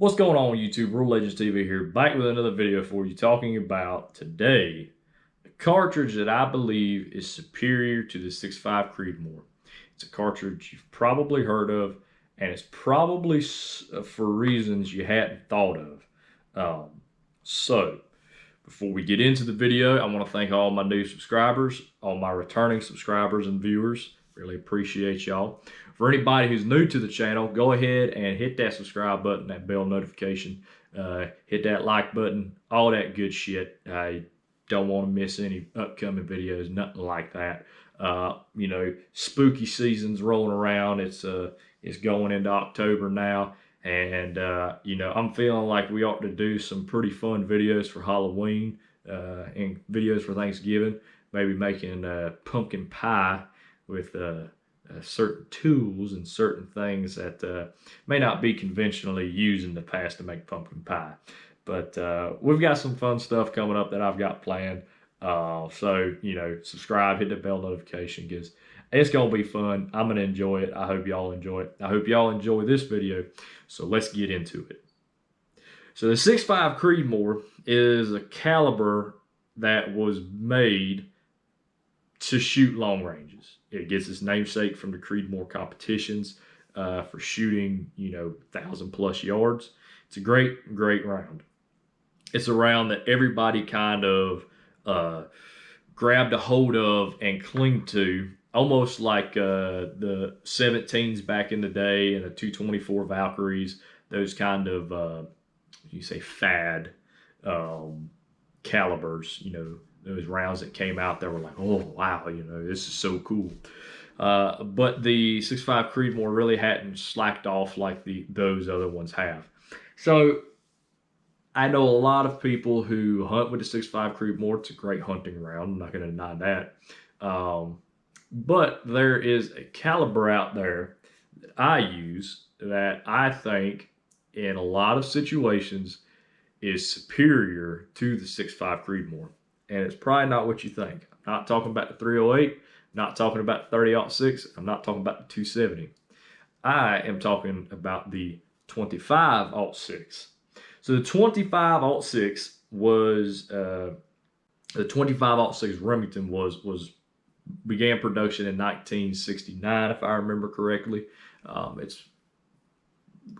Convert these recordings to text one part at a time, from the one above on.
What's going on YouTube? Rule Legends TV here, back with another video for you, talking about today a cartridge that I believe is superior to the 6.5 Creedmoor. It's a cartridge you've probably heard of, and it's probably for reasons you hadn't thought of. So, before we get into the video, I want to thank all my new subscribers, all my returning subscribers and viewers. Really appreciate y'all. For anybody who's new to the channel, go ahead and hit that subscribe button, that bell notification, hit that like button, all that good shit. You don't want to miss any upcoming videos, nothing like that. You know, spooky season's rolling around. It's going into October now, and you know, I'm feeling like we ought to do some pretty fun videos for Halloween and videos for Thanksgiving. Maybe making pumpkin pie with certain tools and certain things that may not be conventionally used in the past to make pumpkin pie. But we've got some fun stuff coming up that I've got planned. So, you know, subscribe, hit the bell notification, because it's going to be fun. I'm going to enjoy it. I hope y'all enjoy it. I hope y'all enjoy this video. So let's get into it. So the 6.5 Creedmoor is a caliber that was made to shoot long ranges. It gets its namesake from the Creedmoor competitions for shooting, you know, 1,000+ yards. It's a great round. It's a round that everybody kind of grabbed a hold of and cling to, almost like the 17s back in the day and the 224 Valkyries, those kind of, you say, fad calibers, you know, those rounds that came out that were like, oh, wow, you know, this is so cool. But the 6.5 Creedmoor really hadn't slacked off like those other ones have. So I know a lot of people who hunt with the 6.5 Creedmoor. It's a great hunting round. I'm not going to deny that. But there is a caliber out there that I use that I think in a lot of situations is superior to the 6.5 Creedmoor. And it's probably not what you think. I'm not talking about the 308, not talking about the 30-06, I'm not talking about the 270. I am talking about the 25-06. So the 25-06 was, the 25-06 Remington began production in 1969, if I remember correctly. It's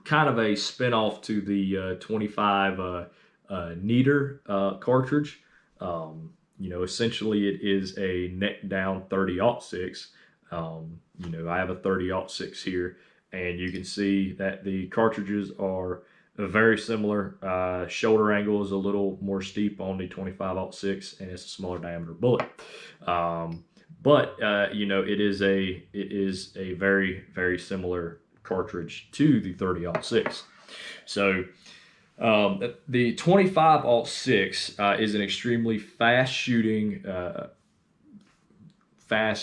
kind of a spinoff to the 25 Neater cartridge. You know, essentially it is a neck down 30-06. You know, I have a 30-06 here, and you can see that the cartridges are very similar. Shoulder angle is a little more steep on the 25-06, and it's a smaller diameter bullet. But you know, it is a very similar cartridge to the 30-06. So the 25-06 is an extremely fast shooting, high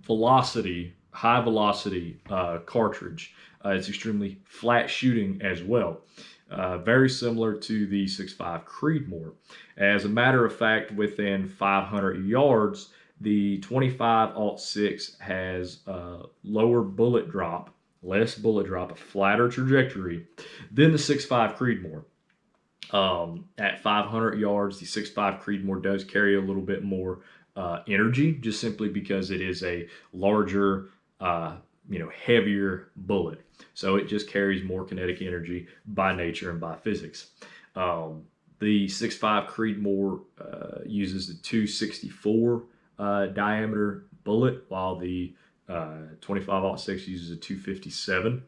velocity cartridge. It's extremely flat shooting as well. Very similar to the 6.5 Creedmoor. As a matter of fact, within 500 yards, the 25-06 has lower bullet drop, less bullet drop, a flatter trajectory than the 6.5 Creedmoor. At 500 yards, the 6.5 Creedmoor does carry a little bit more energy, just simply because it is a larger, you know, heavier bullet. So it just carries more kinetic energy by nature and by physics. The 6.5 Creedmoor uses the 264 diameter bullet, while the 25-06 uses a 257.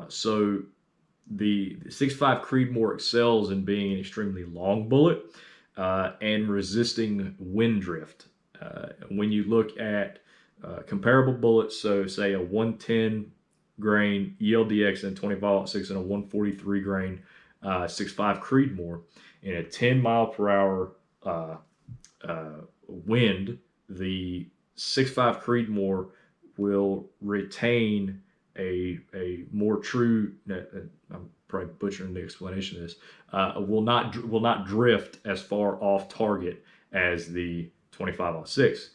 So the 6.5 Creedmoor excels in being an extremely long bullet and resisting wind drift. When you look at comparable bullets, so say a 110 grain ELDX and 25-06 and a 143 grain 6.5 Creedmoor, in a 10 mile per hour wind, the 6.5 Creedmour will retain a more true, I'm probably butchering the explanation of this, will not drift as far off target as the 25-06.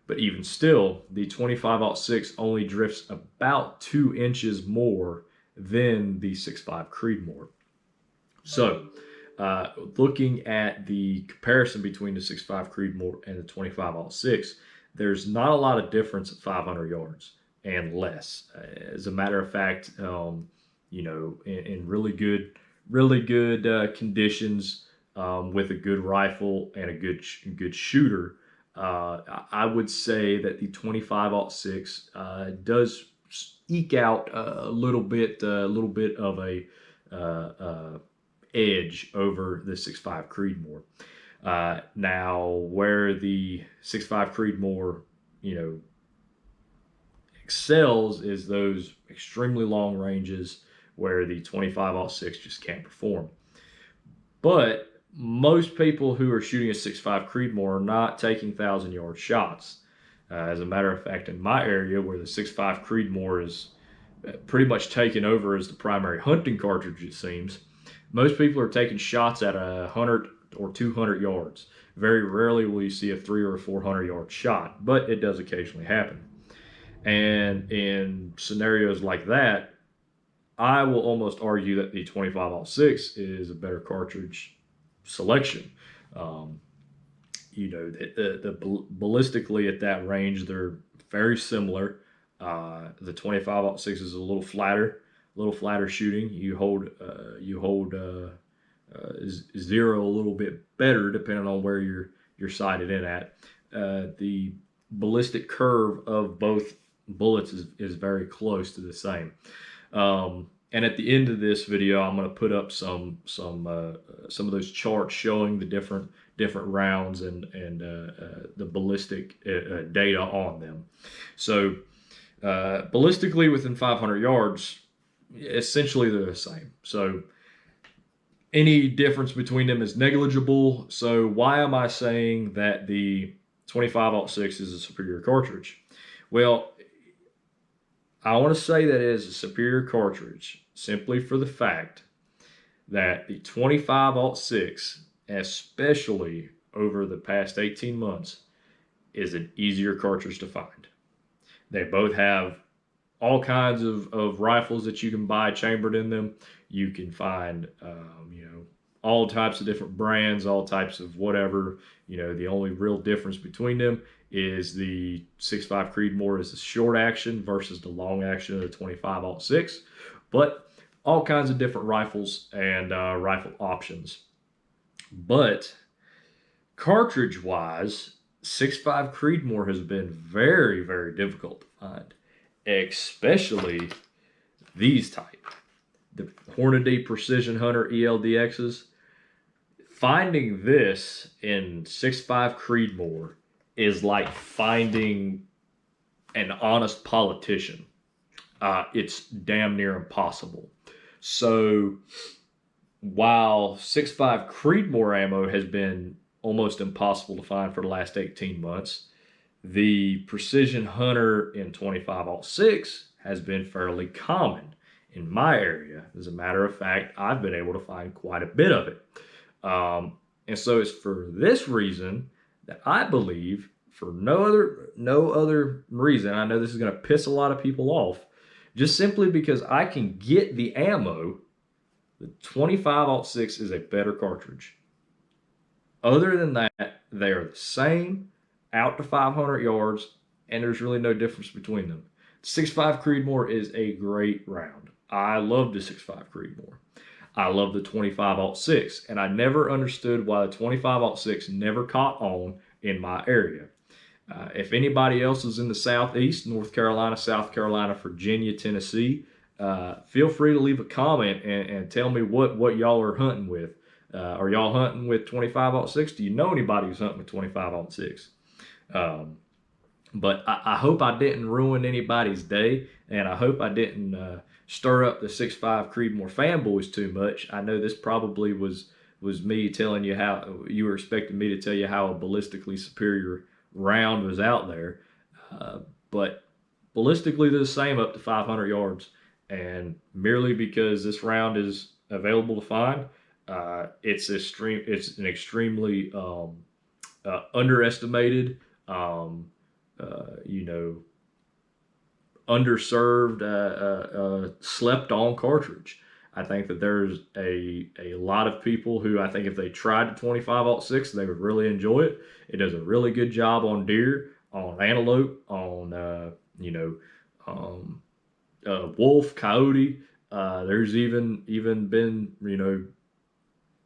But even still, the 25-06 only drifts about 2 inches more than the 6.5 Creedmoor. So, looking at the comparison between the 6.5 Creedmoor and the 25-06, there's not a lot of difference at 500 yards and less. As a matter of fact, in really good conditions, with a good rifle and a good shooter, I would say that the 25-06 does eke out a little bit of a edge over the 6.5 Creedmoor. Now, where the 6.5 Creedmoor, excels is those extremely long ranges where the 25-06 just can't perform. But most people who are shooting a 6.5 Creedmoor are not taking 1,000-yard shots. As a matter of fact, in my area where the 6.5 Creedmoor is pretty much taken over as the primary hunting cartridge, it seems, most people are taking shots at 100 or 200 yards. Very rarely will you see a 300 or 400-yard shot, but it does occasionally happen. And in scenarios like that, I will almost argue that the 25-06 is a better cartridge selection. Ballistically at that range, they're very similar. The 25-06 is a little flatter shooting. You hold zero a little bit better depending on where you're sighted in at. The ballistic curve of both bullets is very close to the same. And at the end of this video, I'm going to put up some of those charts showing the different rounds and the ballistic data on them. So ballistically within 500 yards, essentially they're the same. So any difference between them is negligible. So why am I saying that the 25-06 is a superior cartridge? Well, I want to say that it is a superior cartridge simply for the fact that the 25-06, especially over the past 18 months, is an easier cartridge to find. They both have all kinds of rifles that you can buy chambered in them. You can find, all types of different brands, all types of whatever. The only real difference between them is the 6.5 Creedmoor is the short action versus the long action of the 25-06. But all kinds of different rifles and rifle options. But cartridge-wise, 6.5 Creedmoor has been very, very difficult to find, especially these type, the Hornady Precision Hunter ELDXs. Finding this in 6.5 Creedmoor is like finding an honest politician. It's damn near impossible. So while 6.5 Creedmoor ammo has been almost impossible to find for the last 18 months, the Precision Hunter in 25-06 has been fairly common in my area. As a matter of fact, I've been able to find quite a bit of it. And so it's for this reason that I believe, for no other reason, I know this is going to piss a lot of people off, just simply because I can get the ammo, the 25-06 is a better cartridge. Other than that, they are the same out to 500 yards, and there's really no difference between them. 6.5 Creedmoor is a great round. I love the 6.5 Creedmoor. I love the 25-06, and I never understood why the 25-06 never caught on in my area. If anybody else is in the Southeast, North Carolina, South Carolina, Virginia, Tennessee, feel free to leave a comment and tell me what y'all are hunting with. Are y'all hunting with 25-06? Do you know anybody who's hunting with 25-06? But I hope I didn't ruin anybody's day, and I hope I didn't stir up the 6.5 Creedmoor fanboys too much. I know this probably was me telling you how you were expecting me to tell you how a ballistically superior round was out there, but ballistically they're the same up to 500 yards, and merely because this round is available to find, it's an extremely underestimated, underserved, slept on cartridge. I think that there's a lot of people who, I think if they tried the 25-06, they would really enjoy it. It does a really good job on deer, on antelope, on wolf, coyote. There's even been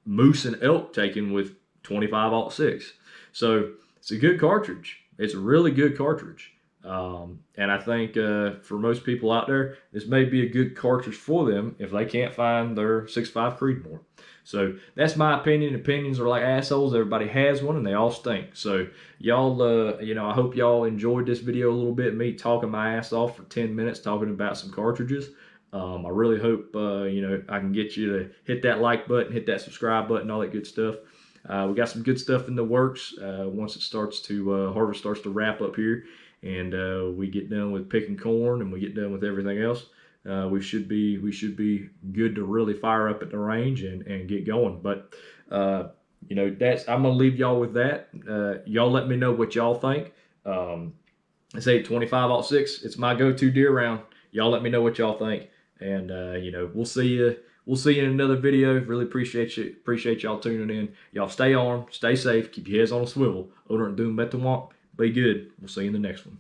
moose and elk taken with 25-06. So it's a good cartridge. It's a really good cartridge. And I think for most people out there, this may be a good cartridge for them if they can't find their 6.5 Creedmoor. So that's my opinion. Opinions are like assholes. Everybody has one, and they all stink. So y'all, I hope y'all enjoyed this video a little bit. Me talking my ass off for 10 minutes talking about some cartridges. I really hope I can get you to hit that like button, hit that subscribe button, all that good stuff. We got some good stuff in the works. Once it starts to harvest starts to wrap up here, and we get done with picking corn and we get done with everything else, we should be good to really fire up at the range and get going. But that's I'm gonna leave y'all with that. Y'all let me know what y'all think. I say 25-06. It's my go-to deer round. Y'all let me know what y'all think, and we'll see you. We'll see you in another video. Really appreciate y'all tuning in. Y'all stay armed, stay safe, keep your heads on a swivel. Odor and doom, bet to walk. Be good. We'll see you in the next one.